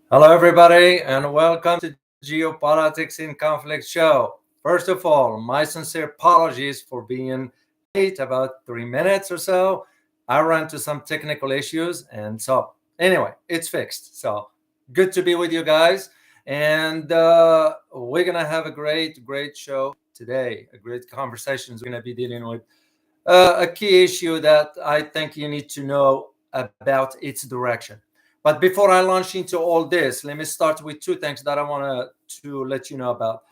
Hello, everybody, and welcome to Geopolitics in Conflict show. First of all, my sincere apologies for being late about 3 minutes or so. I ran into some technical issues, and so anyway, it's fixed. So good to be with you guys, and we're gonna have a great show today. A great conversations. We're gonna be dealing with a key issue that I think you need to know about its direction. But before I launch into all this, let me start with two things that I want to let you know about.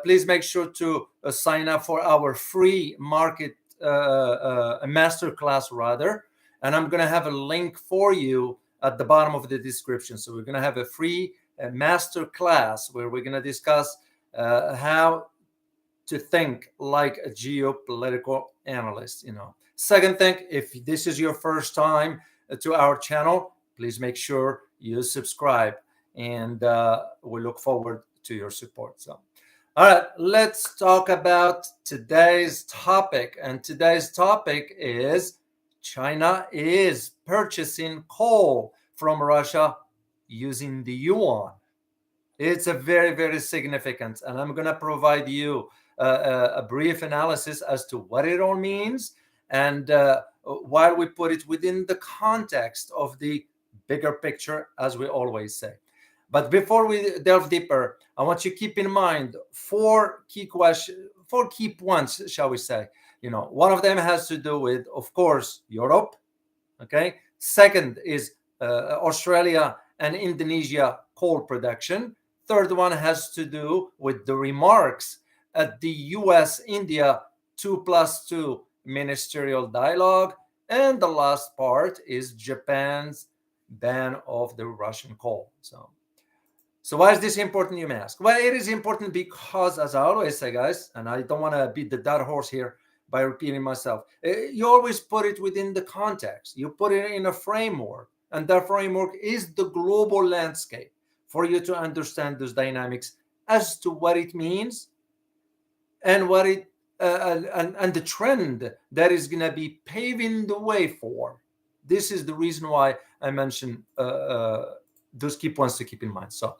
Please make sure to sign up for our free market masterclass, rather. And I'm going to have a link for you at the bottom of the description. So we're going to have a free masterclass where we're going to discuss how to think like a geopolitical analyst. Second thing, if this is your first time to our channel, please make sure you subscribe, and we look forward to your support. So all right, let's talk about today's topic. And today's topic is China is purchasing coal from Russia using the yuan. It's a very significant, and I'm going to provide you a brief analysis as to what it all means, and while we put it within the context of the bigger picture, as we always say. But before we delve deeper, I want you to keep in mind four key points, shall we say. One of them has to do with, of course, Europe. Okay. Second is Australia and Indonesia coal production. Third one has to do with the remarks at the US-India 2+2 ministerial dialogue. And the last part is Japan's ban of the Russian coal. So why is this important, you may ask? Well, it is important because, as I always say, guys, and I don't want to beat the dead horse here by repeating myself, you always put it within the context. You put it in a framework, and that framework is the global landscape for you to understand those dynamics as to what it means and what it and the trend that is going to be paving the way for. This is the reason why I mentioned those key points to keep in mind. So,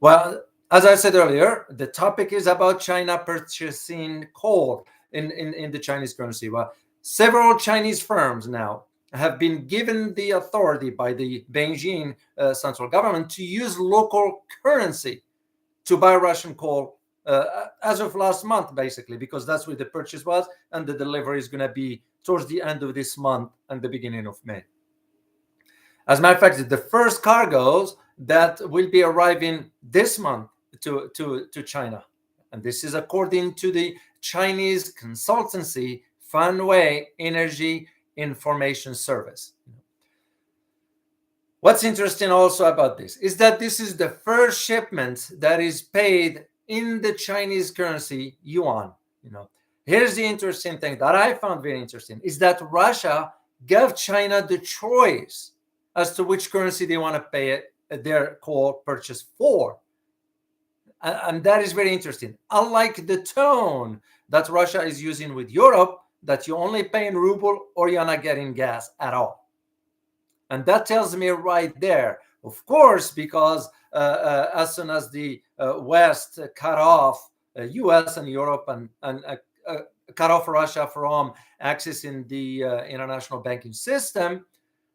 well, as I said earlier, the topic is about China purchasing coal in the Chinese currency. Well, several Chinese firms now have been given the authority by the Beijing central government to use local currency to buy Russian coal as of last month, basically, because that's where the purchase was, and the delivery is going to be towards the end of this month and the beginning of May. As a matter of fact, the first cargoes that will be arriving this month to China. And this is according to the Chinese consultancy Fanwei Energy Information Service. What's interesting also about this is that this is the first shipment that is paid in the Chinese currency, yuan. Here's the interesting thing that I found very interesting is that Russia gave China the choice as to which currency they want to pay their coal purchase for. And that is very interesting. Unlike the tone that Russia is using with Europe, that you only pay in ruble or you're not getting gas at all. And that tells me right there, of course, because as soon as the West cut off US and Europe and cut off Russia from accessing the international banking system,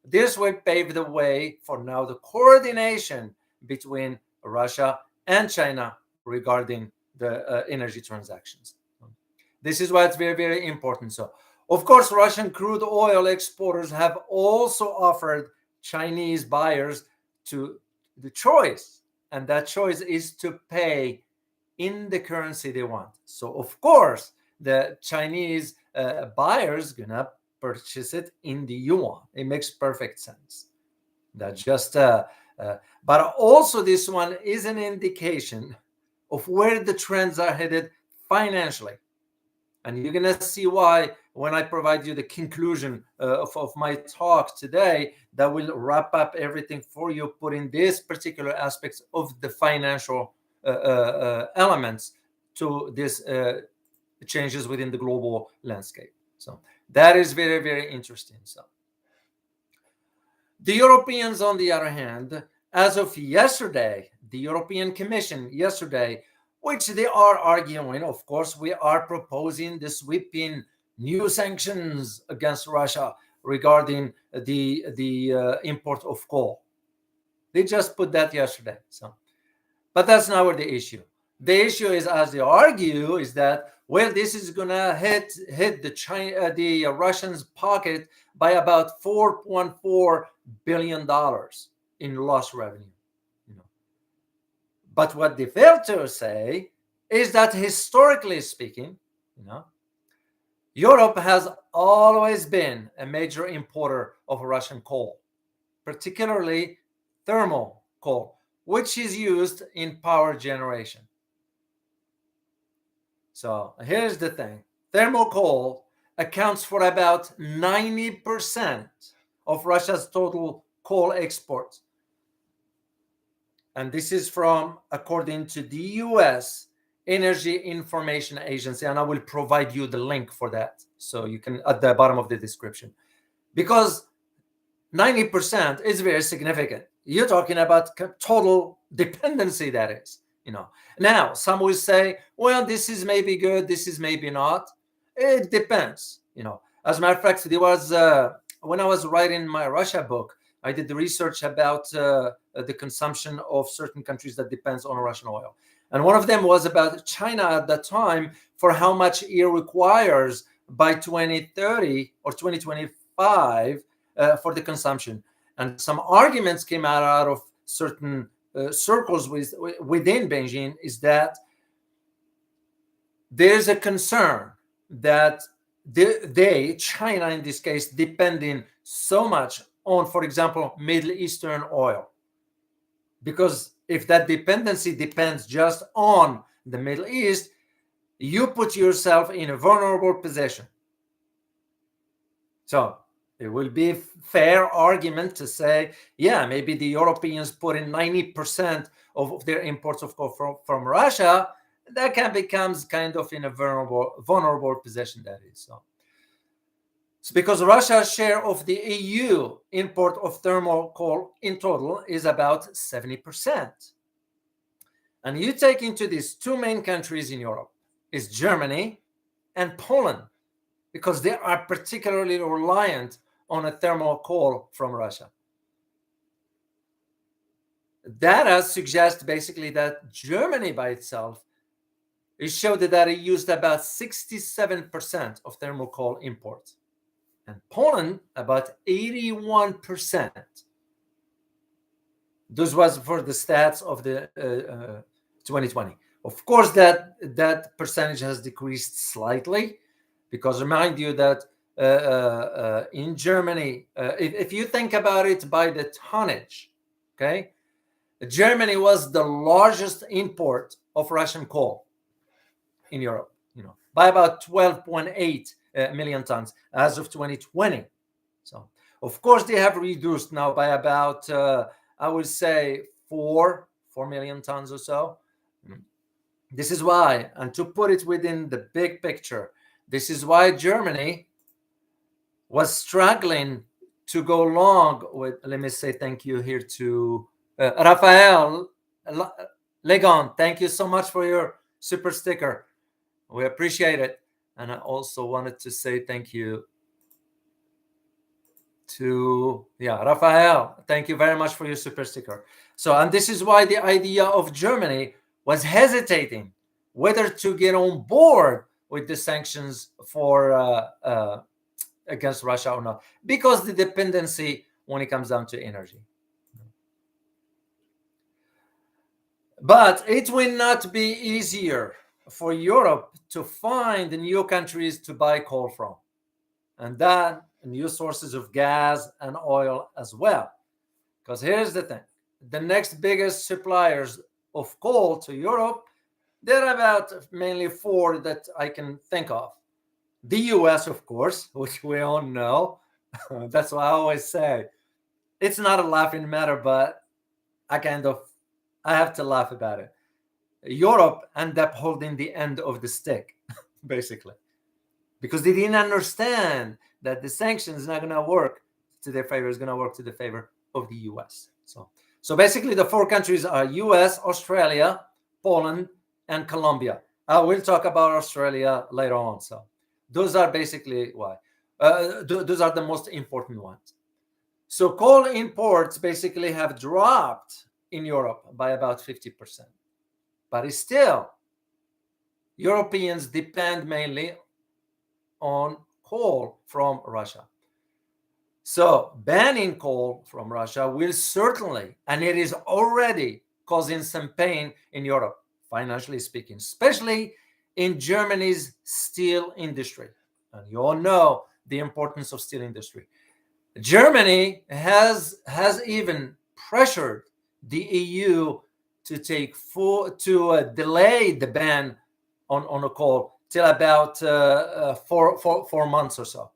this will pave the way for now the coordination between Russia and China regarding the energy transactions. This is why it's very important. So, of course, Russian crude oil exporters have also offered Chinese buyers to the choice, and that choice is to pay in the currency they want. So, of course, the Chinese buyers gonna purchase it in the yuan. It makes perfect sense. That just, but also this one is an indication of where the trends are headed financially. And you're going to see why when I provide you the conclusion of my talk today that will wrap up everything for you, putting these particular aspects of the financial elements to these changes within the global landscape. So that is very interesting. So the Europeans, on the other hand, as of yesterday, the European Commission yesterday, which they are arguing, of course, we are proposing the sweeping new sanctions against Russia regarding the import of coal. They just put that yesterday. So, but that's not what the issue. The issue is, as they argue, is that well, this is gonna hit the Russians' pocket by about $4.4 billion in lost revenue. You know, but what they fail to say is that historically speaking, you know, Europe has always been a major importer of Russian coal, particularly thermal coal, which is used in power generation. So here's the thing. Thermal coal accounts for about 90% of Russia's total coal exports. And this is from, according to the US Energy Information Agency. And I will provide you the link for that. So you can, at the bottom of the description. Because 90% is very significant. You're talking about total dependency, that is. You know, now some will say, well, this is maybe good, this is maybe not. It depends. You know, as a matter of fact, there was when I was writing my Russia book, I did the research about the consumption of certain countries that depends on Russian oil, and one of them was about China at that time, for how much it requires by 2030 or 2025 for the consumption. And some arguments came out of certain circles within Beijing, is that there's a concern that China in this case, depending so much on, for example, Middle Eastern oil. Because if that dependency depends just on the Middle East, you put yourself in a vulnerable position. So it will be a fair argument to say, yeah, maybe the Europeans put in 90% of their imports of coal from Russia. That becomes kind of in a vulnerable position, that is. So it's because Russia's share of the EU import of thermal coal in total is about 70%. And you take into these two main countries in Europe, is Germany and Poland, because they are particularly reliant on a thermal coal from Russia. Data suggests basically that Germany by itself, it showed that it used about 67% of thermal coal imports, and Poland about 81%. This was for the stats of the 2020. Of course, that percentage has decreased slightly, because remind you that in Germany, if you think about it by the tonnage, okay, Germany was the largest import of Russian coal in Europe, you know, by about 12.8 million tons as of 2020. So, of course, they have reduced now by about, I would say, 4 million tons or so. This is why, and to put it within the big picture, this is why Germany was struggling to go along with, let me say thank you here to Rafael Legon. Thank you so much for your super sticker. We appreciate it. And I also wanted to say thank you to, Rafael. Thank you very much for your super sticker. So, and this is why the idea of Germany was hesitating whether to get on board with the sanctions for against Russia or not, because the dependency when it comes down to energy. But it will not be easier for Europe to find new countries to buy coal from, and that new sources of gas and oil as well. Because here's the thing, the next biggest suppliers of coal to Europe, there are about mainly 4 that I can think of. The US, of course, which we all know. That's what I always say. It's not a laughing matter, but I have to laugh about it. Europe ended up holding the end of the stick, basically, because they didn't understand that the sanctions is not going to work to their favor. It's going to work to the favor of the US. So So basically, the four countries are US, Australia, Poland, and Colombia. We'll talk about Australia later on. So those are basically why. Those are the most important ones. So coal imports basically have dropped in Europe by about 50%. But it's still, Europeans depend mainly on coal from Russia. So banning coal from Russia will certainly, and it is already causing some pain in Europe, financially speaking, especially in Germany's steel industry. And you all know the importance of steel industry. Germany has even pressured the EU to delay the ban on a coal till about 4 months or so,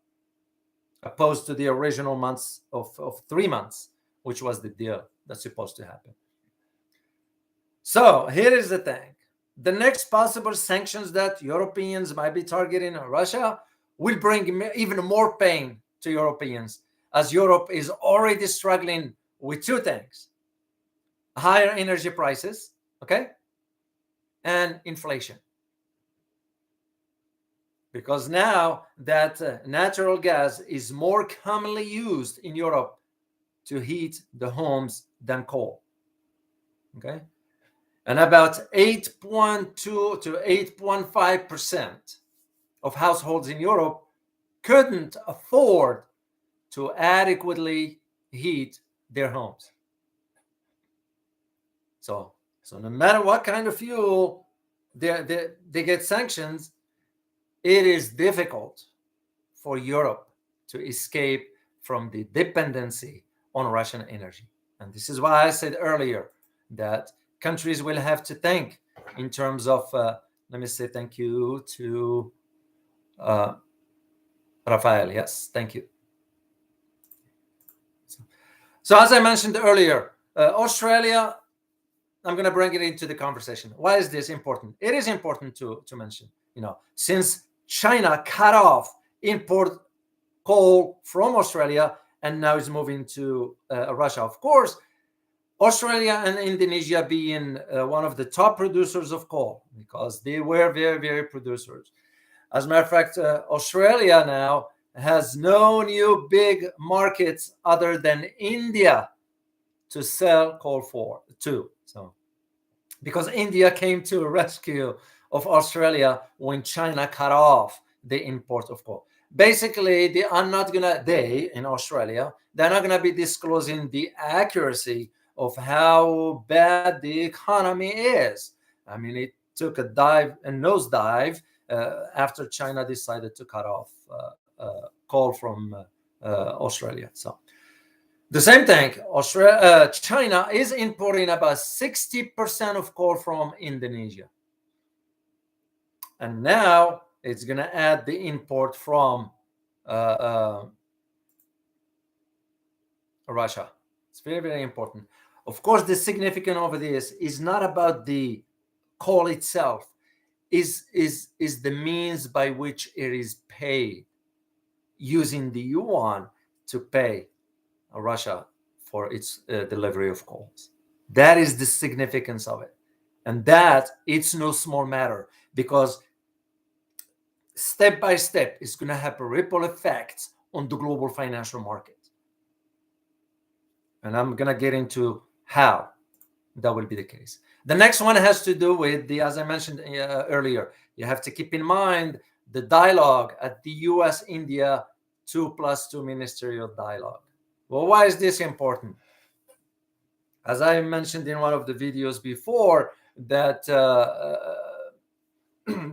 opposed to the original months of 3 months, which was the deal that's supposed to happen. So here is the thing. The next possible sanctions that Europeans might be targeting Russia will bring even more pain to Europeans, as Europe is already struggling with two things: higher energy prices, okay, and inflation. Because now that natural gas is more commonly used in Europe to heat the homes than coal, okay? And about 8.2 to 8.5% of households in Europe couldn't afford to adequately heat their homes. So no matter what kind of fuel they get sanctions, it is difficult for Europe to escape from the dependency on Russian energy. And this is why I said earlier that countries will have to think in terms of, let me say thank you to Rafael. Yes, thank you. So as I mentioned earlier, Australia, I'm going to bring it into the conversation. Why is this important? It is important to mention, since China cut off import coal from Australia and now is moving to Russia. Of course, Australia and Indonesia being one of the top producers of coal, because they were very, very producers. As a matter of fact, Australia now has no new big markets other than India to sell coal to. So, because India came to a rescue of Australia when China cut off the import of coal. Basically, they in Australia, they're not going to be disclosing the accuracy of how bad the economy is. I mean, it took a nosedive after China decided to cut off coal from Australia. So the same thing, China is importing about 60% of coal from Indonesia. And now it's going to add the import from Russia. It's very, very important. Of course, the significance of this is not about the coal itself, is the means by which it is paid, using the Yuan to pay Russia for its delivery of coals. That is the significance of it. And that, it's no small matter, because step by step, it's going to have a ripple effect on the global financial market. And I'm going to get into how that will be the case. The next one has to do with as I mentioned earlier, you have to keep in mind the dialogue at the US-India 2+2 ministerial dialogue. Well, why is this important? As I mentioned in one of the videos before, that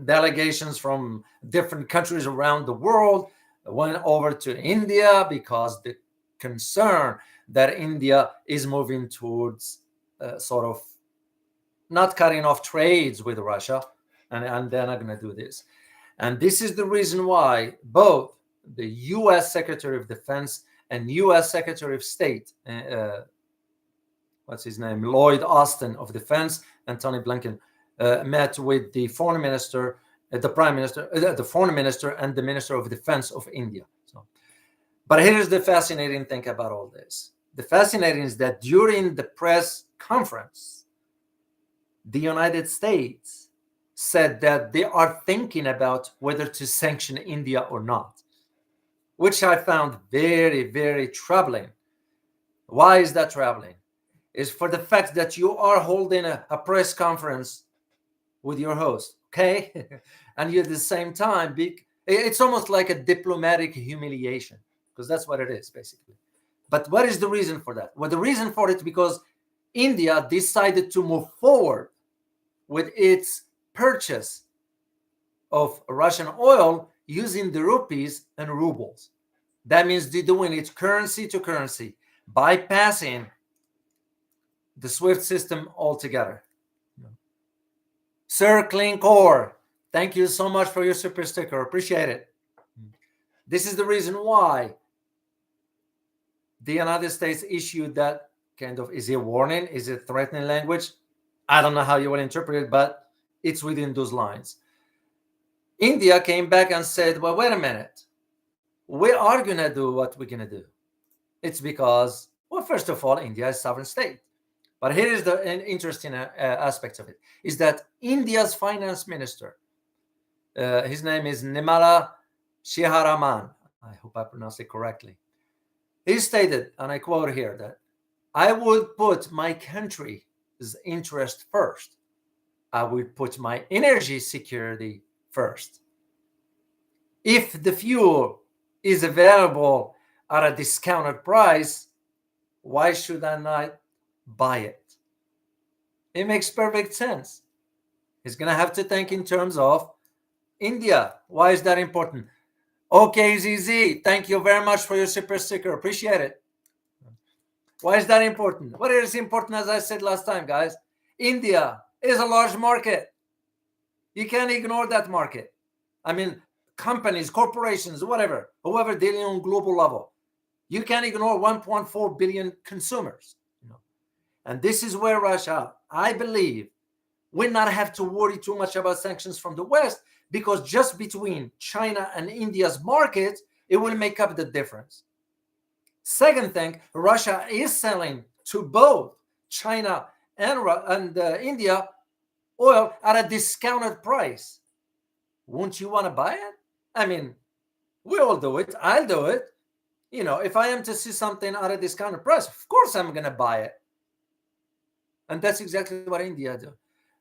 delegations from different countries around the world went over to India because the concern that India is moving towards sort of not cutting off trades with Russia, and they're not going to do this. And this is the reason why both the U.S. Secretary of Defense and U.S. Secretary of State, what's his name, Lloyd Austin of Defense, and Tony Blinken met with the foreign minister, the prime minister, the foreign minister, and the minister of defense of India. So, but here's the fascinating thing about all this. the fascinating is that during the press conference, the United States said that they are thinking about whether to sanction India or not, which I found very, very troubling. Why is that troubling? Is for the fact that you are holding a press conference with your host, okay? And you at the same time, it's almost like a diplomatic humiliation, because that's what it is, basically. But what is the reason for that? Well, the reason for it because India decided to move forward with its purchase of Russian oil using the rupees and rubles. That means they're doing it currency to currency, bypassing the SWIFT system altogether. Sir Clinkor, thank you so much for your super sticker. Appreciate it. This is the reason why the United States issued that kind of, is it warning? Is it threatening language? I don't know how you will interpret it, but it's within those lines. India came back and said, well, wait a minute. We are going to do what we're going to do. It's because, well, first of all, India is a sovereign state. But here is the interesting aspect of it, is that India's finance minister, his name is Nirmala Sitharaman, I hope I pronounced it correctly. He stated, and I quote here, that I would put my country's interest first. I would put my energy security first. If the fuel is available at a discounted price, why should I not buy it? It makes perfect sense. He's going to have to think in terms of India. Why is that important? Okay, ZZ, thank you very much for your super sticker. Appreciate it. Why is that important? What is important, as I said last time, guys? India is a large market. You can't ignore that market. I mean, companies, corporations, whatever, whoever dealing on global level, you can't ignore 1.4 billion consumers. And this is where Russia, I believe, will not have to worry too much about sanctions from the West, because just between China and India's market, it will make up the difference. Second thing, Russia is selling to both China and India oil at a discounted price. Won't you want to buy it? I mean, we all do it. I'll do it. If I am to see something at a discounted price, of course I'm going to buy it. And that's exactly what India do.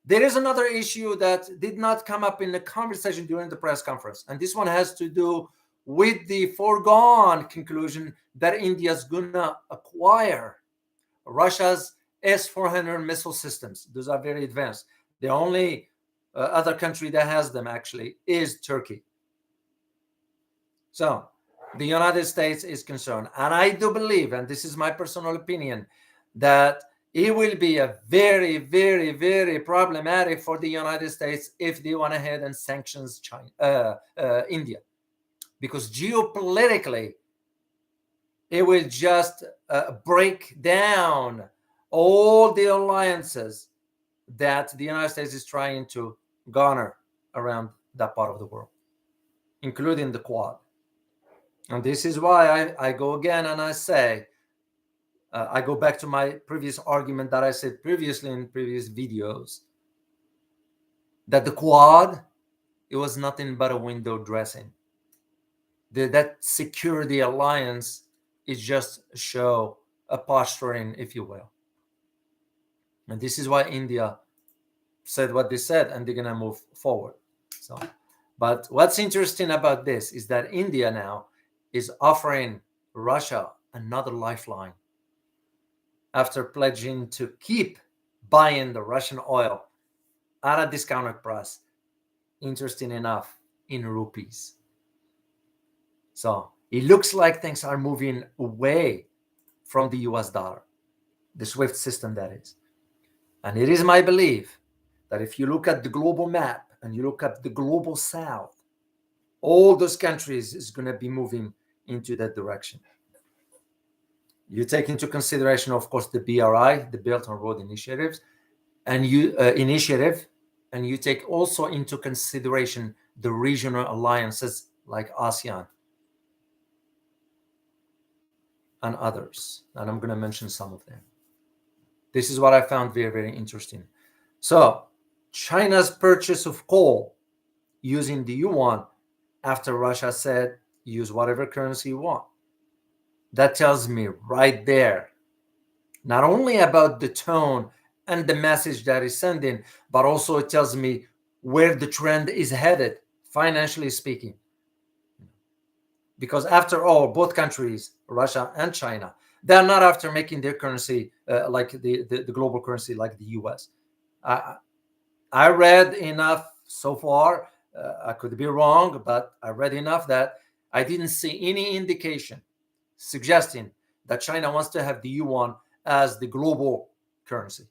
There is another issue that did not come up in the conversation during the press conference. And this one has to do with the foregone conclusion that India is going to acquire Russia's S-400 missile systems. Those are very advanced. The only other country that has them, actually, is Turkey. So the United States is concerned. And I do believe, and this is my personal opinion, that it will be a very, very, very problematic for the United States if they went ahead and sanctions India. Because geopolitically, it will just break down all the alliances that the United States is trying to garner around that part of the world, including the Quad. And this is why I go again and I say, I go back to my previous argument that I said previously in previous videos, that the Quad, it was nothing but a window dressing. That security alliance is just a show, a posturing, if you will. And this is why India said what they said, and they're going to move forward. But what's interesting about this is that India now is offering Russia another lifeline after pledging to keep buying the Russian oil at a discounted price, interesting enough, in rupees. So it looks like things are moving away from the US dollar, the SWIFT system, that is. And it is my belief that if you look at the global map and you look at the global south, all those countries is going to be moving into that direction. You take into consideration, of course, the BRI, the Belt and Road Initiatives, and you take also into consideration the regional alliances like ASEAN. and others. And I'm going to mention some of them. This is what I found very, very interesting. So China's purchase of coal using the yuan after Russia said, use whatever currency you want. That tells me right there, not only about the tone and the message that is sending, but also it tells me where the trend is headed, financially speaking. Because after all, both countries, Russia and China, they're not after making their currency like the global currency like the US. I read enough so far, I could be wrong, but I read enough that I didn't see any indication suggesting that China wants to have the yuan as the global currency.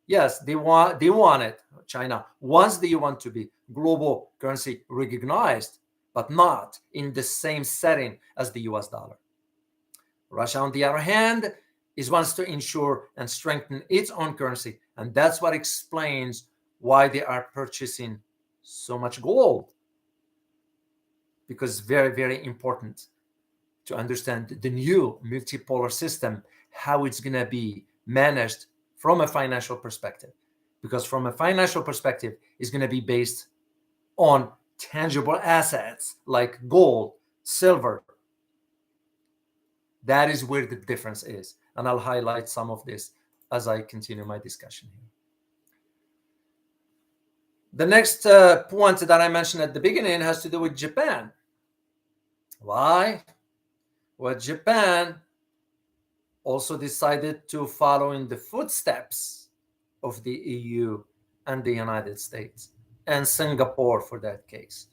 Yes, they want it. China wants the yuan to be global currency recognized, but not in the same setting as the US dollar. Russia, on the other hand, wants to ensure and strengthen its own currency, and that's what explains why they are purchasing so much gold. Because it's very, very important to understand the new multipolar system, how it's going to be managed from a financial perspective. Because from a financial perspective, it's going to be based on tangible assets like gold, silver. That is where the difference is. And I'll highlight some of this as I continue my discussion here. The next point that I mentioned at the beginning has to do with Japan. Why? Well, Japan also decided to follow in the footsteps of the EU and the United States and Singapore for that case.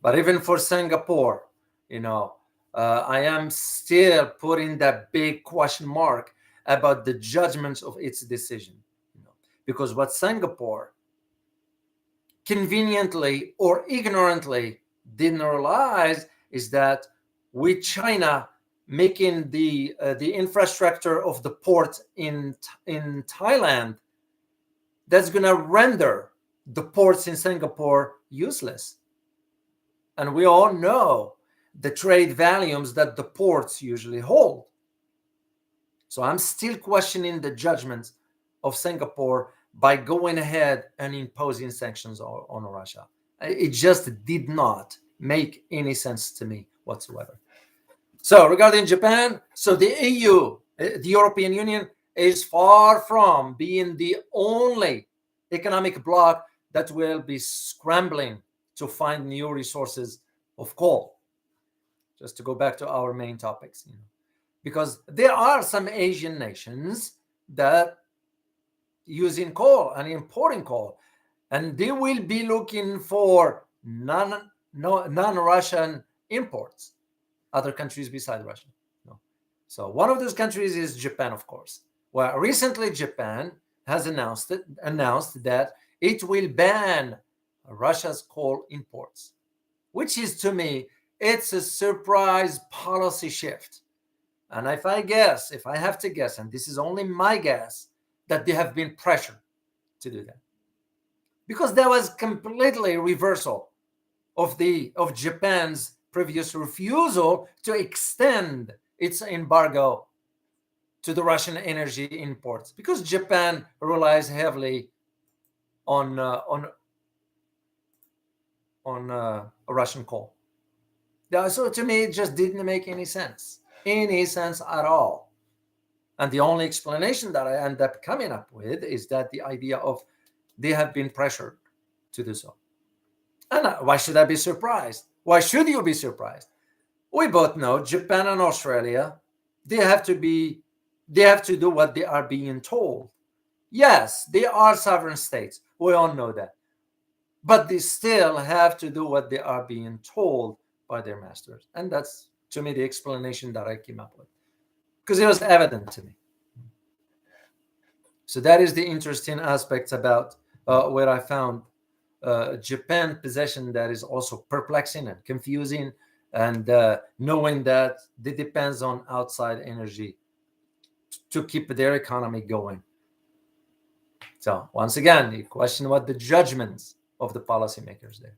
But even for Singapore, I am still putting that big question mark about the judgments of its decision. Because what Singapore conveniently or ignorantly didn't realize is that with China making the infrastructure of the port in Thailand, that's going to render the ports in Singapore useless. And we all know the trade volumes that the ports usually hold. So I'm still questioning the judgment of Singapore by going ahead and imposing sanctions on Russia. It just did not make any sense to me whatsoever. So regarding Japan, so the EU, the European Union, is far from being the only economic bloc that will be scrambling to find new resources of coal. Just to go back to our main topics, because there are some Asian nations that using coal and importing coal, and they will be looking for non-Russian imports, other countries besides Russia. So one of those countries is Japan, of course. Well, recently Japan has announced that it will ban Russia's coal imports, which is, to me, it's a surprise policy shift. And if I have to guess, and this is only my guess, that they have been pressured to do that. Because that was completely reversal of Japan's previous refusal to extend its embargo to the Russian energy imports, because Japan relies heavily on Russian coal. So to me, it just didn't make any sense at all. And the only explanation that I end up coming up with is that the idea of they have been pressured to do so. And why should I be surprised? Why should you be surprised? We both know Japan and Australia, they have to do what they are being told. Yes, they are sovereign states. We all know that. But they still have to do what they are being told by their masters. And that's, to me, the explanation that I came up with, because it was evident to me. So that is the interesting aspects about where I found Japan possession that is also perplexing and confusing, and knowing that they depends on outside energy to keep their economy going. So once again, you question what the judgments of the policymakers there.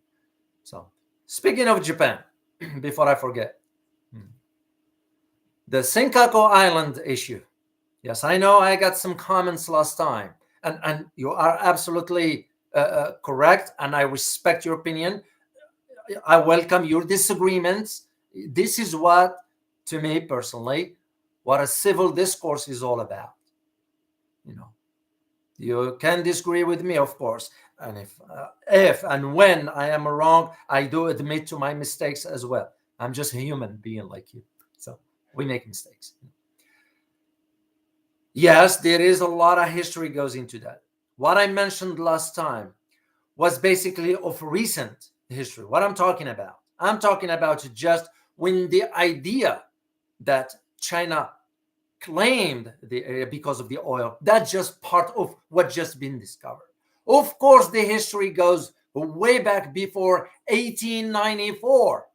So speaking of Japan, before I forget, The Senkaku Island issue. Yes, I know I got some comments last time, and you are absolutely correct, and I respect your opinion. I welcome your disagreements. This is what, to me personally, what a civil discourse is all about. You know, you can disagree with me, of course, and if and when I am wrong, I do admit to my mistakes as well. I'm just a human being like you, so we make mistakes. Yes, there is a lot of history goes into that. What I mentioned last time was basically of recent history. What I'm talking about just when the idea that China claimed the area because of the oil, that's just part of what just been discovered. Of course, the history goes way back before 1894.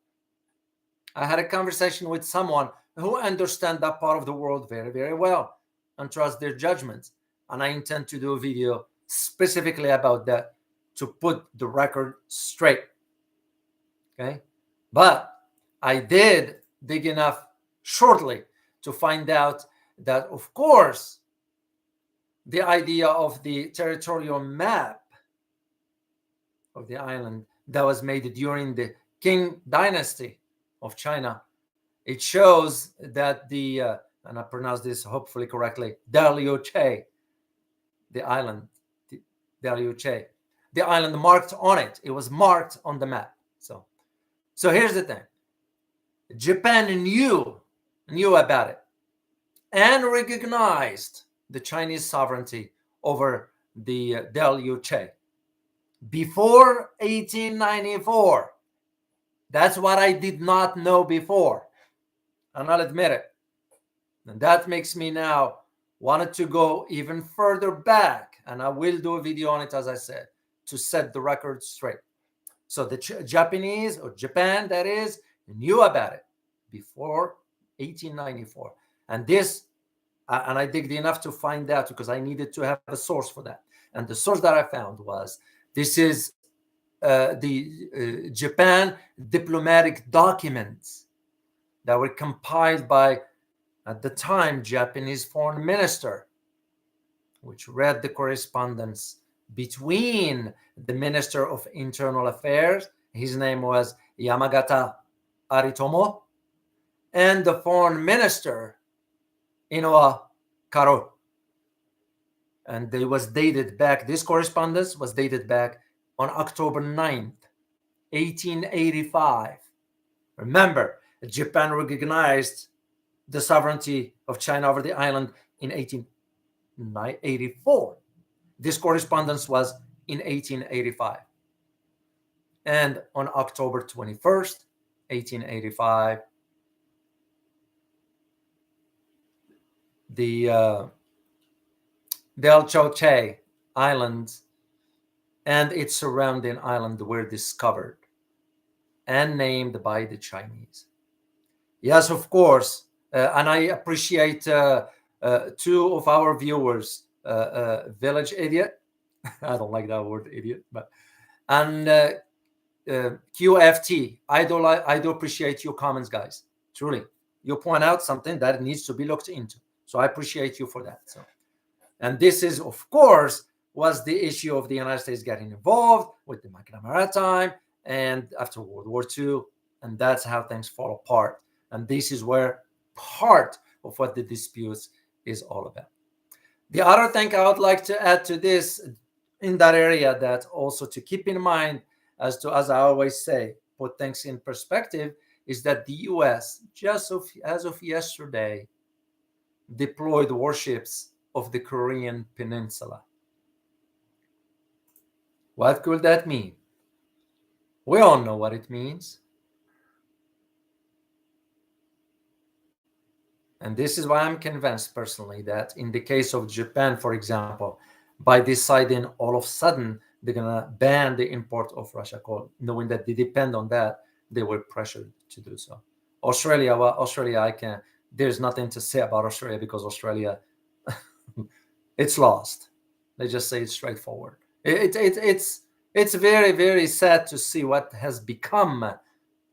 I had a conversation with someone who understands that part of the world very, very well and trust their judgments. And I intend to do a video specifically about that to put the record straight. Okay. But I did dig enough shortly to find out that, of course, the idea of the territorial map of the island that was made during the Qing dynasty of China, it shows that the, and I pronounce this hopefully correctly, Che, the island, Che, the island marked on it. It was marked on the map. So here's the thing. Japan knew about it and recognized the Chinese sovereignty over the Che before 1894. That's what I did not know before, and I'll admit it. And that makes me now wanted to go even further back, and I will do a video on it, as I said, to set the record straight. So the Japanese, or Japan, that is, knew about it before 1894. And this, and I digged enough to find out because I needed to have a source for that. And the source that I found was, this is the Japan diplomatic documents that were compiled by, at the time, Japanese foreign minister, which read the correspondence between the Minister of Internal Affairs, his name was Yamagata Aritomo, and the Foreign Minister, Inoue Karo. And it was dated back, this correspondence was dated back on October 9th, 1885. Remember, Japan recognized the sovereignty of China over the island in 1884. This correspondence was in 1885. And on October 21st, 1885, the Che Island and its surrounding island were discovered and named by the Chinese. Yes, of course. And I appreciate two of our viewers, Village Idiot. I don't like that word, idiot, but and QFT. I do appreciate your comments, guys. Truly, you point out something that needs to be looked into. So I appreciate you for that. So, and this is, of course, was the issue of the United States getting involved with the Magna Maritime and after World War II, and that's how things fall apart. And this is where part of what the disputes is all about. The other thing I would like to add to this in that area, that also to keep in mind, as I always say, put things in perspective, is that the US, just as of yesterday, deployed warships of the Korean Peninsula. What could that mean? We all know what it means. And this is why I'm convinced personally that in the case of Japan, for example, by deciding all of a sudden they're going to ban the import of Russia coal, knowing that they depend on that, they were pressured to do so. Australia, there's nothing to say about Australia because Australia, it's lost. They just say it's straightforward. It's very, very sad to see what has become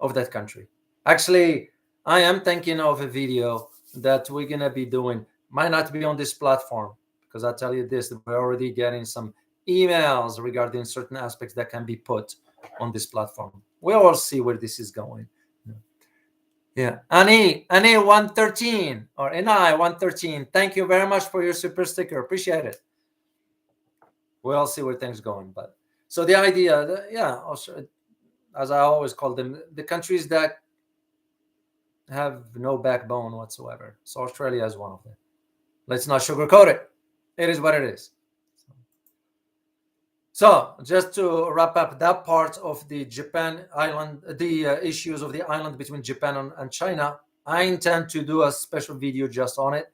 of that country. Actually, I am thinking of a video that we're going to be doing might not be on this platform, because I tell you this, we're already getting some emails regarding certain aspects that can be put on this platform. We'll all see where this is going. Yeah, Ani 113 or Ni 113. Thank you very much for your super sticker. Appreciate it. We'll see where things going. But so the idea, yeah, also, as I always call them, the countries that have no backbone whatsoever. So Australia is one of them. Let's not sugarcoat it. It is what it is. So just to wrap up that part of the Japan island, the issues of the island between Japan and China, I intend to do a special video just on it.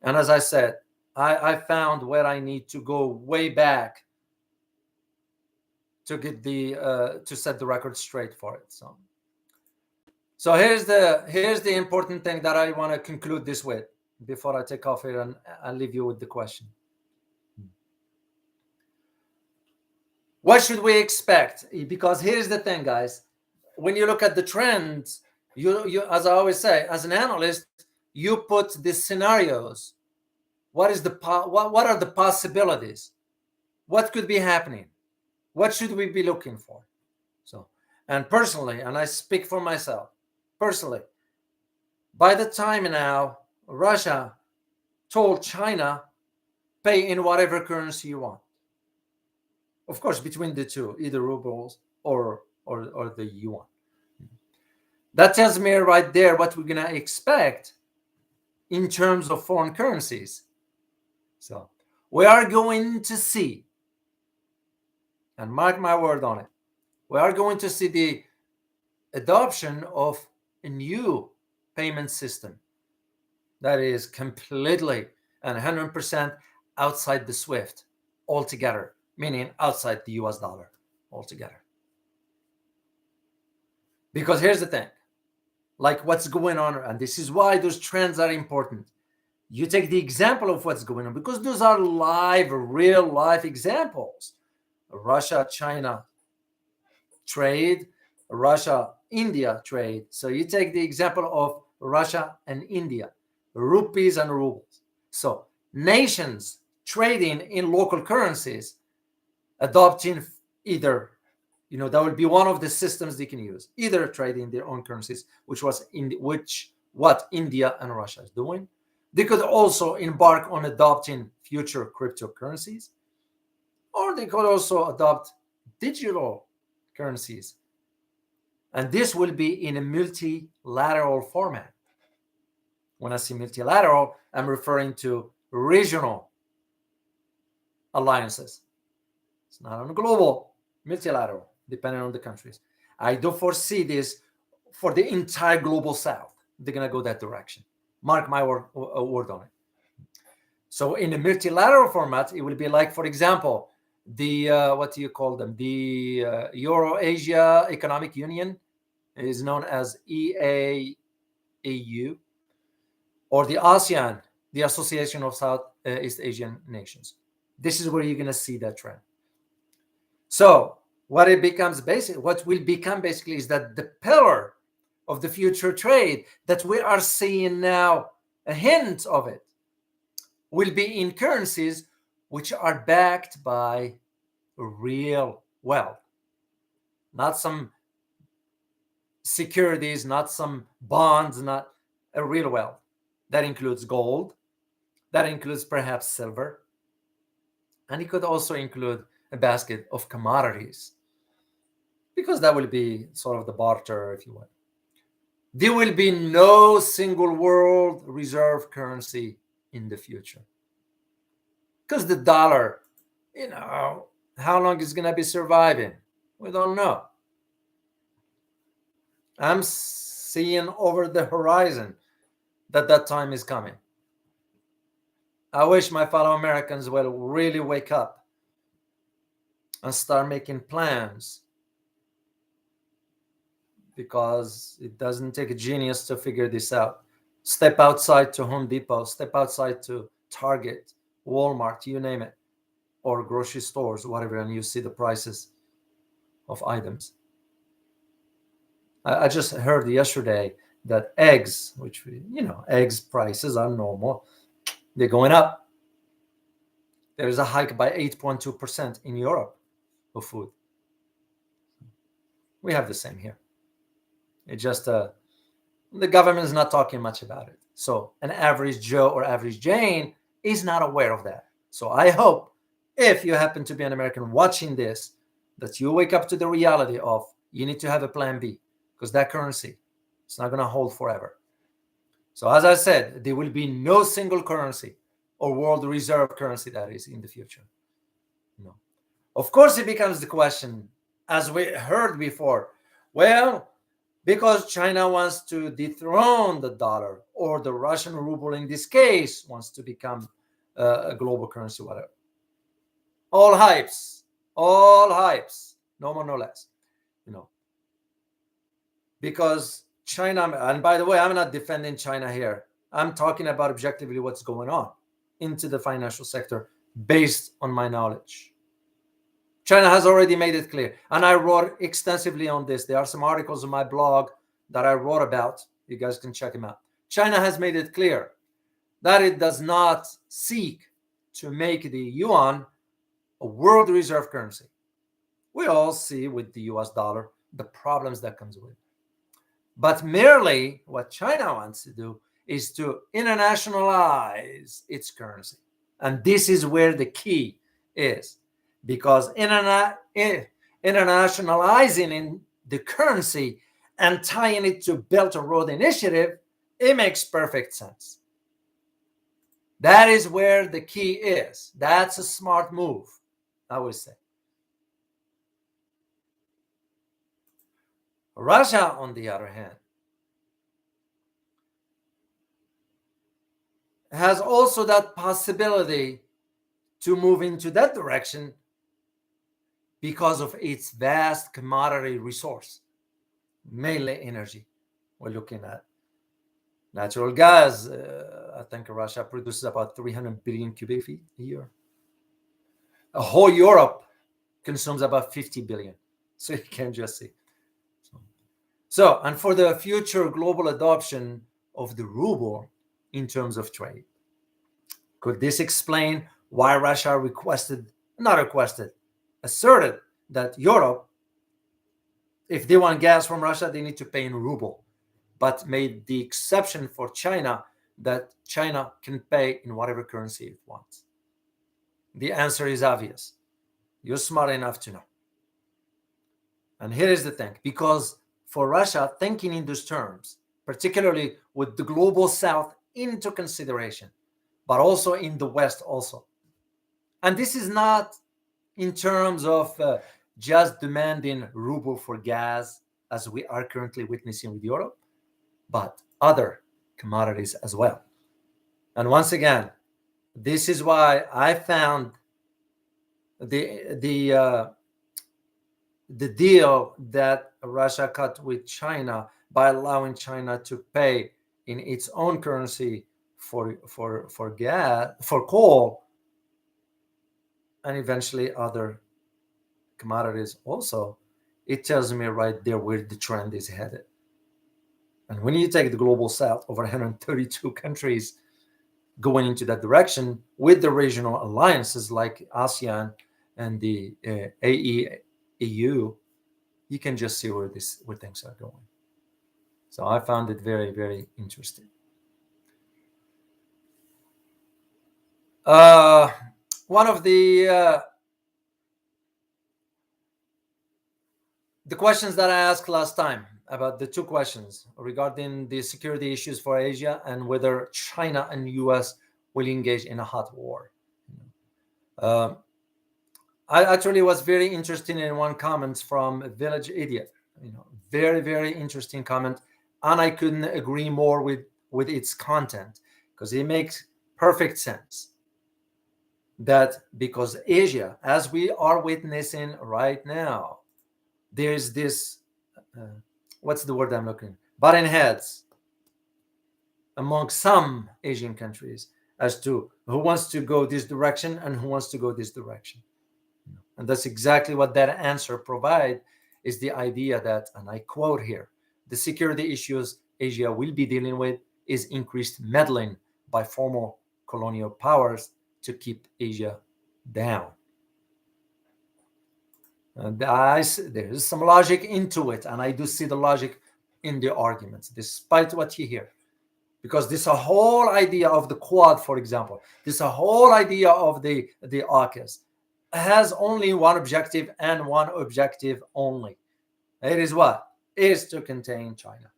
And as I said, I found where I need to go way back to get to set the record straight for it. So here's the important thing that I want to conclude this with before I take off here and leave you with the question. What should we expect? Because here's the thing, guys. When you look at the trends, you as I always say, as an analyst, you put the scenarios. What are the possibilities? What could be happening? What should we be looking for? So, and personally, and I speak for myself, personally, by the time now Russia told China, pay in whatever currency you want. Of course, between the two, either rubles or the yuan. That tells me right there what we're gonna expect in terms of foreign currencies. So we are going to see, and mark my word on it, we are going to see the adoption of a new payment system that is completely and 100% outside the SWIFT altogether, meaning outside the US dollar altogether. Because here's the thing, like what's going on, and this is why those trends are important. You take the example of what's going on, because those are live, real life examples. Russia-China trade, Russia-India trade. So you take the example of Russia and India, rupees and rubles. So nations trading in local currencies, adopting either, that would be one of the systems they can use, either trading their own currencies, which what India and Russia is doing. They could also embark on adopting future cryptocurrencies, or they could also adopt digital currencies. And this will be in a multilateral format. When I say multilateral, I'm referring to regional alliances. It's not on a global, multilateral, depending on the countries. I do foresee this for the entire global south. They're going to go that direction. Mark my word on it. So in the multilateral format, it will be like, for example, the what do you call them? The Euro-Asia Economic Union is known as EAEU, or the ASEAN, the Association of Southeast Asian Nations. This is where you're going to see that trend. So what will become basically is that the pillar of the future trade that we are seeing now, a hint of it, will be in currencies which are backed by real wealth, not some securities, not some bonds, not a real wealth. That includes gold, that includes perhaps silver, and it could also include a basket of commodities, because that will be sort of the barter, if you will. There will be no single world reserve currency in the future, because the dollar, how long is going to be surviving? We don't know. I'm seeing over the horizon that time is coming. I wish my fellow Americans will really wake up and start making plans, because it doesn't take a genius to figure this out. Step outside to Home Depot, step outside to Target, Walmart, you name it, or grocery stores, whatever, and you see the prices of items. I just heard yesterday that eggs, which eggs prices are normal, they're going up. There is a hike by 8.2% in Europe of food. We have the same here. It just the government is not talking much about it. So an average Joe or average Jane is not aware of that. So I hope if you happen to be an American watching this, that you wake up to the reality of you need to have a plan B, because that currency, it's not going to hold forever. So as I said, there will be no single currency or world reserve currency, that is, in the future. No. Of course, it becomes the question, as we heard before, well, because China wants to dethrone the dollar, or the Russian ruble in this case wants to become a global currency, whatever. All hypes, no more, no less. Because China, and by the way, I'm not defending China here. I'm talking about objectively what's going on into the financial sector based on my knowledge. China has already made it clear, and I wrote extensively on this. There are some articles on my blog that I wrote about. You guys can check them out. China has made it clear that it does not seek to make the yuan a world reserve currency. We all see with the US dollar the problems that comes with it. But merely what China wants to do is to internationalize its currency. And this is where the key is. Because internationalizing in the currency and tying it to Belt and Road Initiative, it makes perfect sense. That is where the key is. That's a smart move, I would say. Russia, on the other hand, has also that possibility to move into that direction because of its vast commodity resource, mainly energy. We're looking at natural gas. I think Russia produces about 300 billion cubic feet a year. A whole Europe consumes about 50 billion. So you can just see. So, and for the future global adoption of the ruble in terms of trade, could this explain why Russia asserted that Europe, if they want gas from Russia, they need to pay in ruble, but made the exception for China that China can pay in whatever currency it wants? The answer is obvious. You're smart enough to know. And here is the thing, because for Russia, thinking in those terms, particularly with the global south into consideration, but also in the West also. And this is not in terms of just demanding ruble for gas, as we are currently witnessing with Europe, but other commodities as well. And once again, this is why I found the deal that Russia cut with China by allowing China to pay in its own currency for gas, for coal, and eventually other commodities also. It tells me right there where the trend is headed. And when you take the global south, over 132 countries going into that direction with the regional alliances like ASEAN and the EU, you can just see where things are going. So I found it very, very interesting. One of the questions that I asked last time, about the two questions regarding the security issues for Asia and whether China and US will engage in a hot war. I actually was very interested in one comment from Village Idiot. Very, very interesting comment, and I couldn't agree more with its content, because it makes perfect sense. That because Asia, as we are witnessing right now, there's this what's the word I'm looking? Butting heads among some Asian countries as to who wants to go this direction and who wants to go this direction. And that's exactly what that answer provides, is the idea that, and I quote here, the security issues Asia will be dealing with is increased meddling by former colonial powers to keep Asia down. And there's some logic into it, and I do see the logic in the arguments, despite what you hear. Because this whole idea of the Quad, for example, this whole idea of the AUKUS has only one objective and one objective only. It is what? It is to contain China.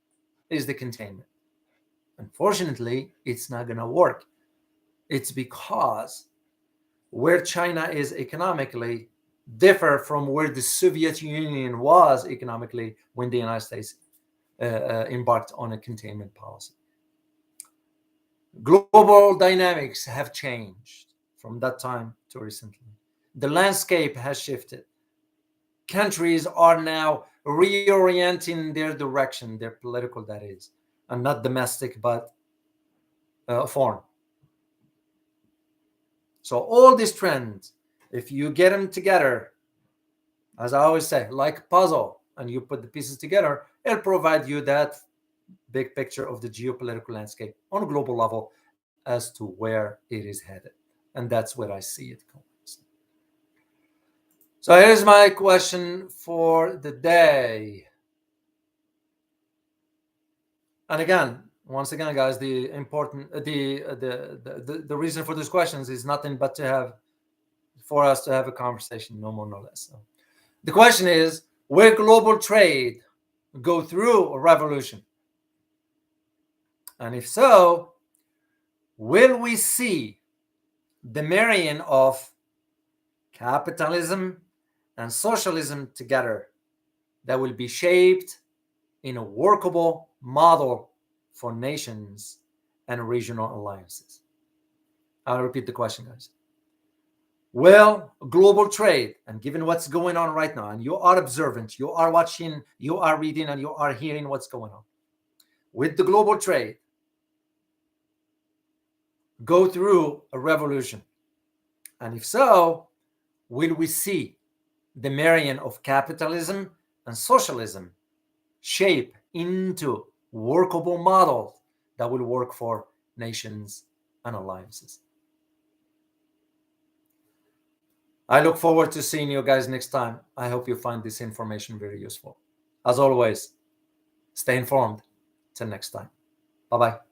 It is the containment. Unfortunately, it's not going to work. It's because where China is economically differ from where the Soviet Union was economically when the United States embarked on a containment policy. Global dynamics have changed from that time to recently. The landscape has shifted. Countries are now reorienting their direction, their political, that is, and not domestic, but foreign. So all these trends, if you get them together, as I always say, like a puzzle, and you put the pieces together, it'll provide you that big picture of the geopolitical landscape on a global level as to where it is headed. And that's where I see it going. So here's my question for the day. And again, once again, guys, the important the reason for these questions is nothing but for us to have a conversation, no more, no less. So the question is, will global trade go through a revolution? And if so, will we see the marrying of capitalism and socialism together that will be shaped in a workable model for nations and regional alliances? I'll repeat the question, guys. Will global trade, and given what's going on right now, and you are observant, you are watching, you are reading, and you are hearing what's going on, with the global trade, go through a revolution? And if so, will we see the marrying of capitalism and socialism shape into workable models that will work for nations and alliances? I look forward to seeing you guys next time. I hope you find this information very useful. As always, stay informed. Till next time. Bye-bye.